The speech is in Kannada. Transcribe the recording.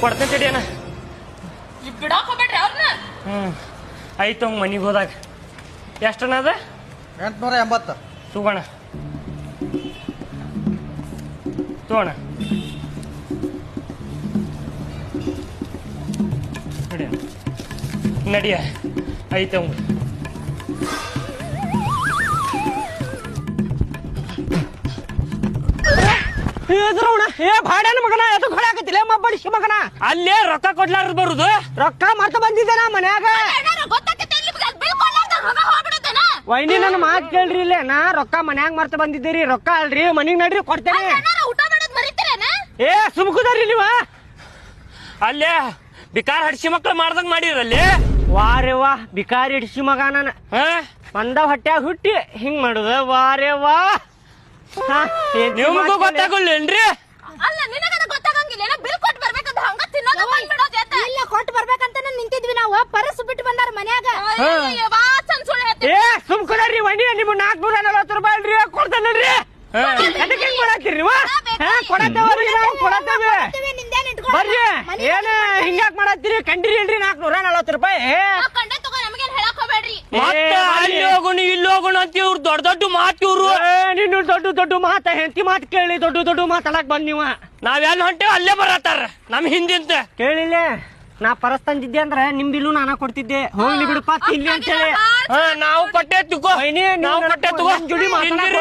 ಕೊಡ್ತೇನೆ ತಡಿಯಣ್ಣ. ಬಿಡಾಕ್ ಹೋಗ್ಬೇಡ್ರಿ ಅವ್ರನ್ನ. ಆಯ್ತು ಹಂಗ ಮನಿಗೆ ಹೋದಾಗ ಎಷ್ಟನ ಅದ? 880. ತಗೋಣ ತಗೋಣ ನಡಿಯ. ಆಯ್ತು ಹಂಗ ಭಾಡ್ಯಾನ ಮಗನ ಎದಕ್ ಹೊಡಾಕತ್ತಿಲ್ಲ ಬಡಿಸಿ ಮಗನ. ಅಲ್ಲೇ ರೊಕ್ಕ ಕೊಡ್ಲಾರ್ದು ಬರುದು. ರೊಕ್ಕ ಮತ್ತೆ ಬಂದಿದ್ದೇನ ಮನ್ಯಾಗ. ವೈನಿ ನನ್ನ ಮಾತು ಕೇಳ್ರಿ ಇಲ್ಲೇ. ನಾ ರೊಕ್ಕ ಮನ್ಯಾಗ ಮರ್ತ ಬಂದಿದ್ದೀರಿ. ರೊಕ್ಕ ಅಲ್ರಿ ಮನಿಗ್ ನಡ್ರಿ ಕೊಡ್ತೇನೆ. ಏ ಸುಮ್ಕುದಾರಿ ನೀವ. ಅಲ್ಲೇ ಬಿಕಾರ ಹಡ್ಸಿ ಮಕ್ಳು ಮಾಡ್ದಂಗ್ ಮಾಡಿರಲ್ಲಿ. ವಾರೇ ವಾ ಬಿಕಾರಿ ಹಿಡ್ಸಿ ಮಗ ನಾನು ಒಂದ ಹೊಟ್ಯಾಗ ಹುಟ್ಟಿ ಹಿಂಗ್ ಮಾಡುದ. ವಾರೇ ವಾ ನಿಮ್ಗೂ ಗೊತ್ತಾಗಲ್ಲೇನ್ರಿ? ಅಲ್ಲ ನಿನಗದ ಗೊತ್ತಾಗಂಗಿಲ್ಲ. ಬಿಲ್ ಕೊಟ್ಟು ಬರ್ಬೇಕಂತ ಹಂಗ ತಿನ್ನೋದು ಬಂದ್ಬಿಡೋದು. ಇಲ್ಲ ಕೊಟ್ಟು ಬರ್ಬೇಕಂತ ನಿಂತಿದ್ವಿ ನಾವು. ಪರಸ್ ಬಿಟ್ಟು ಬಂದಾರ ಮನ್ಯಾಗ. ಏ ಸುಮ್ಕುದಾರಿ ವೈನಿ. ನಿಮ್ 440 ರೂಪಾಯಿ ಅಲ್ರಿ ಕೊಡ್ತೇನಲ್ರಿ. ಅದಕ್ಕೆ ಹೆಂಗ್ ಮಾಡಾಕ್ತಿರಿ ನೀವು? ಕೊಡತ್ತೇವ್ರಿ ನಾವು ಕೊಡತ್ತೇವೆ ಬರ್ರಿ. ಏನ ಹಿಂಗ್ಯಾಕ್ ಮಾಡತ್ತೀರಿ? ಕಂಡಿರಿ ಇಲ್ರಿ 440 ರೂಪಾಯಿ. ಅಲ್ಲಿ ಹೋಗೋಣ ಇಲ್ಲಿ ಹೋಗೋಣ ಅಂತ ಇವ್ರು ದೊಡ್ಡ ದೊಡ್ಡ ಮಾತು. ಇವ್ರು ನೀನು ದೊಡ್ಡ ದೊಡ್ಡ ಮಾತ ಹೆಂಡತಿ ಮಾತು ಕೇಳಿ ದೊಡ್ಡ ದೊಡ್ಡ ಮಾತಾಡಕ್ ಬಂದ್ ನೀವ. ನಾವೆಲ್ಲ ಹೊಂಟೇವ್ ಅಲ್ಲೇ ಬರತ್ತಾರ ನಮ್ ಹಿಂದಿಂತ. ಕೇಳಿಲ್ಲ ನಾ ಪರಸ್ ತಂದಿದ್ದೆ ಅಂದ್ರ ನಿಮ್ ಬಿಲ್ಲು ನಾನ ಕೊಡ್ತಿದ್ದೆ. ಹೋಗ್ಲಿ ಬಿಡಪ್ಪ ತಿನ್ಲಿ ಅಂತ ಹೇಳಿ ನಾವು ಕೊಟ್ಟೆ ತಗೋ. ನಾವು ಕೊಟ್ಟೆ ತಗೋ. ಜೋಡಿ ಮಾತಾಡಕ್